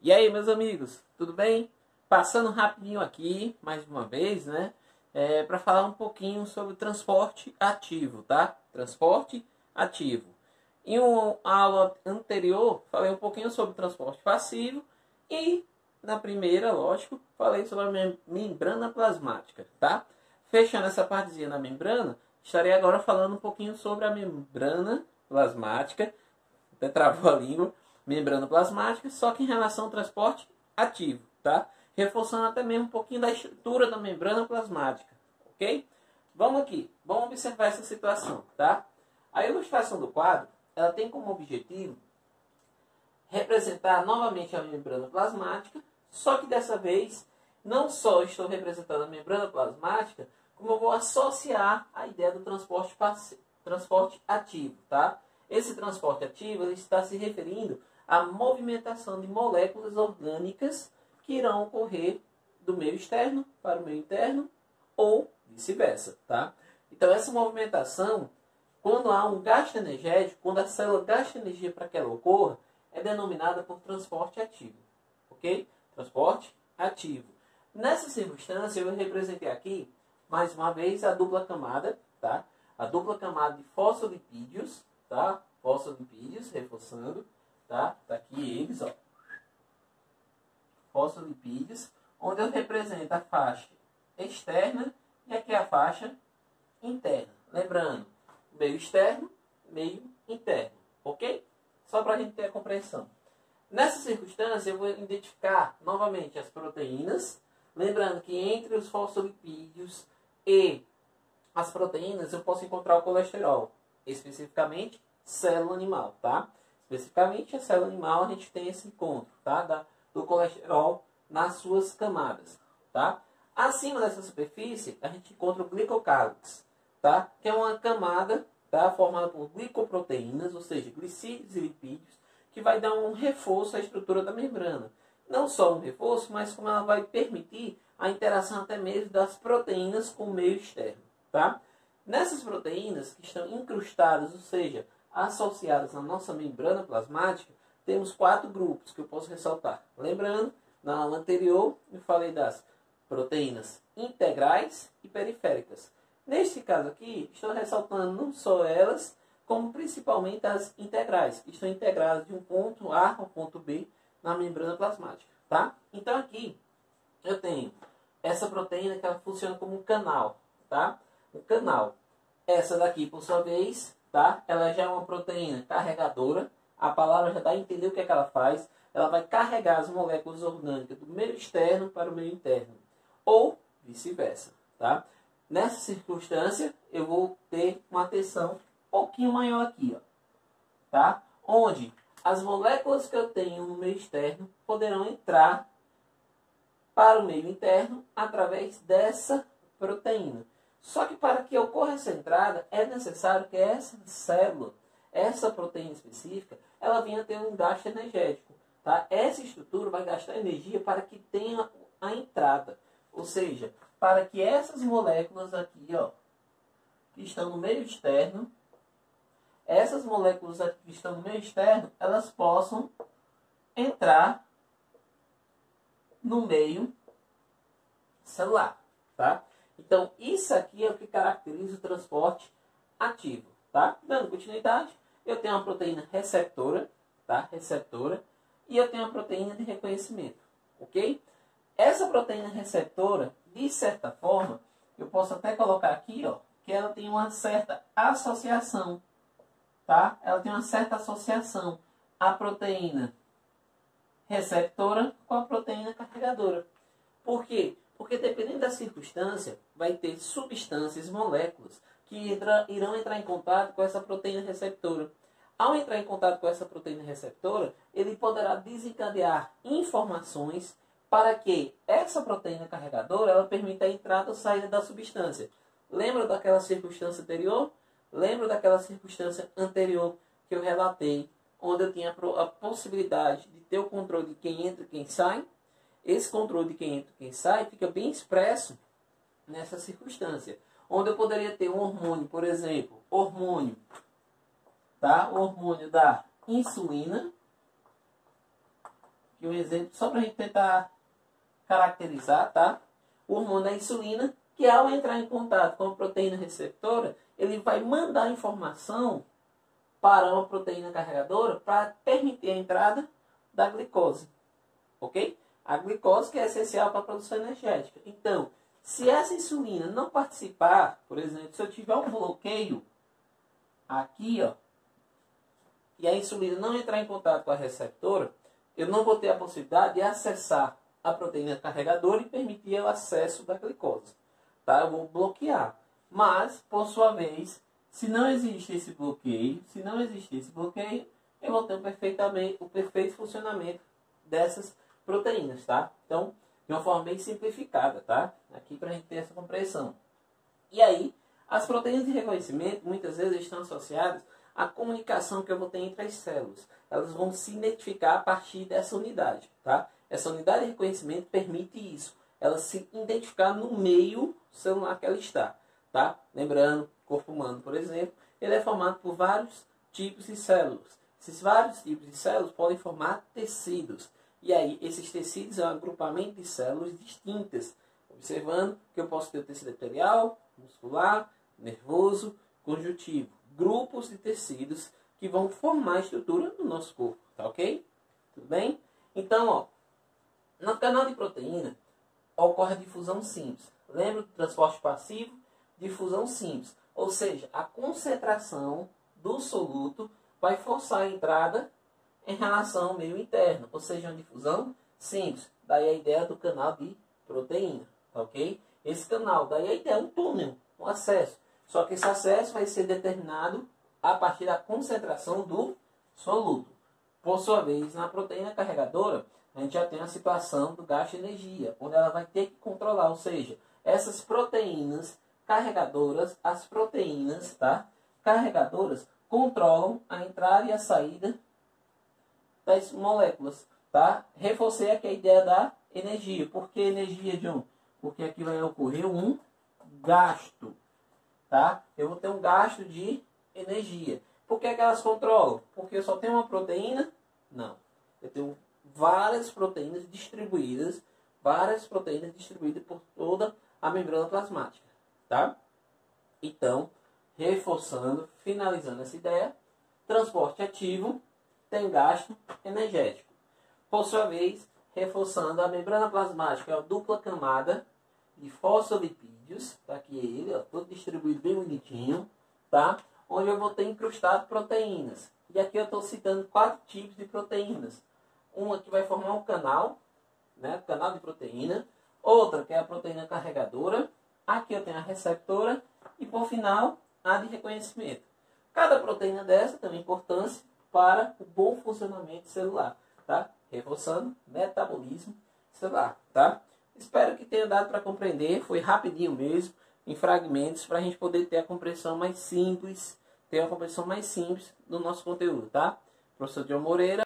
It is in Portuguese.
E aí, meus amigos, tudo bem? Passando rapidinho aqui, mais uma vez, né? Para falar um pouquinho sobre transporte ativo, tá? Transporte ativo. Em uma aula anterior, falei um pouquinho sobre transporte passivo e, na primeira, lógico, falei sobre a membrana plasmática, tá? Fechando essa partezinha da membrana, estarei agora falando um pouquinho sobre a membrana plasmática, até travou a língua, membrana plasmática, só que em relação ao transporte ativo, tá? Reforçando até mesmo um pouquinho da estrutura da membrana plasmática, ok? Vamos aqui, vamos observar essa situação, tá? A ilustração do quadro, ela tem como objetivo representar novamente a membrana plasmática, só que dessa vez não só estou representando a membrana plasmática, como eu vou associar a ideia do transporte ativo, tá? Esse transporte ativo ele está se referindo à movimentação de moléculas orgânicas que irão ocorrer do meio externo para o meio interno ou vice-versa, tá? Então essa movimentação, quando há um gasto energético, quando a célula gasta energia para que ela ocorra, é denominada por transporte ativo, ok? Transporte ativo. Nessa circunstância eu representei aqui, mais uma vez, a dupla camada, tá? A dupla camada de fosfolipídios, tá? Fosfolipídios, reforçando, tá? Tá aqui eles, ó. Fosfolipídios, onde eu represento a faixa externa e aqui a faixa interna. Lembrando, meio externo, meio interno, ok? Só para a gente ter a compreensão. Nessa circunstância, eu vou identificar novamente as proteínas. Lembrando que entre os fosfolipídios e as proteínas, eu posso encontrar o colesterol. Especificamente, célula animal, tá? Especificamente, a célula animal, a gente tem esse encontro, tá? Do colesterol nas suas camadas, tá? Acima dessa superfície, a gente encontra o glicocálix, tá? Que é uma camada, tá? Formada por glicoproteínas, ou seja, glicídios e lipídios, que vai dar um reforço à estrutura da membrana. Não só um reforço, mas como ela vai permitir a interação até mesmo das proteínas com o meio externo, tá? Nessas proteínas que estão incrustadas, ou seja, associadas na nossa membrana plasmática, temos 4 grupos que eu posso ressaltar. Lembrando, na aula anterior eu falei das proteínas integrais e periféricas. Neste caso aqui, estou ressaltando não só elas, como principalmente as integrais, que estão integradas de um ponto A ao ponto B na membrana plasmática, tá? Então aqui eu tenho essa proteína que ela funciona como um canal, tá? Um canal. Essa daqui, por sua vez, tá? Ela já é uma proteína carregadora. A palavra já dá a entender o que é que ela faz. Ela vai carregar as moléculas orgânicas do meio externo para o meio interno, ou vice-versa, tá? Nessa circunstância, eu vou ter uma atenção um pouquinho maior aqui, ó, tá? Onde as moléculas que eu tenho no meio externo poderão entrar para o meio interno através dessa proteína. Só que para que ocorra essa entrada, é necessário que essa célula, essa proteína específica, ela venha ter um gasto energético, tá? Essa estrutura vai gastar energia para que tenha a entrada. Ou seja, para que essas moléculas aqui, ó, que estão no meio externo, essas moléculas aqui que estão no meio externo, elas possam entrar no meio celular, tá? Então, isso aqui é o que caracteriza o transporte ativo, tá? Dando continuidade, eu tenho uma proteína receptora, tá? Receptora, e eu tenho uma proteína de reconhecimento, ok? Essa proteína receptora, de certa forma, eu posso até colocar aqui, ó, que ela tem uma certa associação, tá? Ela tem uma certa associação à proteína receptora com a proteína carregadora. Por quê? Porque dependendo da circunstância, vai ter substâncias, moléculas, que irão entrar em contato com essa proteína receptora. Ao entrar em contato com essa proteína receptora, ele poderá desencadear informações para que essa proteína carregadora ela permita a entrada ou saída da substância. Lembra daquela circunstância anterior? Lembra daquela circunstância anterior que eu relatei, onde eu tinha a possibilidade de ter o controle de quem entra e quem sai? Esse controle de quem entra e quem sai fica bem expresso nessa circunstância, onde eu poderia ter um hormônio, por exemplo, hormônio, tá? O hormônio da insulina, aqui um exemplo só para a gente tentar caracterizar, tá? O hormônio da insulina, que ao entrar em contato com a proteína receptora, ele vai mandar informação para uma proteína carregadora para permitir a entrada da glicose, ok? A glicose que é essencial para a produção energética. Então, se essa insulina não participar, por exemplo, se eu tiver um bloqueio aqui, ó, e a insulina não entrar em contato com a receptora, eu não vou ter a possibilidade de acessar a proteína carregadora e permitir o acesso da glicose. Tá? Eu vou bloquear. Mas, por sua vez, se não existe esse bloqueio, eu vou ter o perfeito funcionamento dessas proteínas, tá? Então, de uma forma bem simplificada, tá? Aqui para a gente ter essa compreensão. E aí, as proteínas de reconhecimento, muitas vezes, estão associadas à comunicação que eu vou ter entre as células. Elas vão se identificar a partir dessa unidade, tá? Essa unidade de reconhecimento permite isso. Ela se identificar no meio celular que ela está, tá? Lembrando, o corpo humano, por exemplo, ele é formado por vários tipos de células. Esses vários tipos de células podem formar tecidos. E aí, esses tecidos é um agrupamento de células distintas. Observando que eu posso ter o tecido epitelial, muscular, nervoso, conjuntivo. Grupos de tecidos que vão formar a estrutura do nosso corpo. Tá ok? Tudo bem? Então, ó, no canal de proteína ocorre a difusão simples. Lembra do transporte passivo? Difusão simples. Ou seja, a concentração do soluto vai forçar a entrada em relação ao meio interno. Ou seja, uma difusão simples. Daí a ideia do canal de proteína. Tá ok? Esse canal, daí a ideia é um túnel, um acesso. Só que esse acesso vai ser determinado a partir da concentração do soluto. Por sua vez, na proteína carregadora, a gente já tem a situação do gasto de energia, onde ela vai ter que controlar, ou seja, essas proteínas carregadoras, as proteínas, tá? Carregadoras controlam a entrada e a saída das moléculas, tá? Reforcei aqui a ideia da energia. Por que energia, John? Porque aqui vai ocorrer um gasto, tá? Eu vou ter um gasto de energia. Por que é que elas controlam? Porque eu só tenho uma proteína? Não. Eu tenho várias proteínas distribuídas por toda a membrana plasmática, tá? Então, reforçando, finalizando essa ideia, transporte ativo tem gasto energético. Por sua vez, reforçando, a membrana plasmática é uma dupla camada de fosfolipídios, tá aqui ele, ó, todo distribuído bem bonitinho, tá? Onde eu vou ter incrustado proteínas. E aqui eu estou citando 4 tipos de proteínas. Uma que vai formar um canal, né, canal de proteína. Outra que é a proteína carregadora. Aqui eu tenho a receptora. E por final, a de reconhecimento. Cada proteína dessa tem uma importância para o bom funcionamento celular, tá? Reforçando, metabolismo celular, tá? Espero que tenha dado para compreender. Foi rapidinho mesmo, em fragmentos, para a gente poder ter a compreensão mais simples, do nosso conteúdo, tá? Professor John Moreira.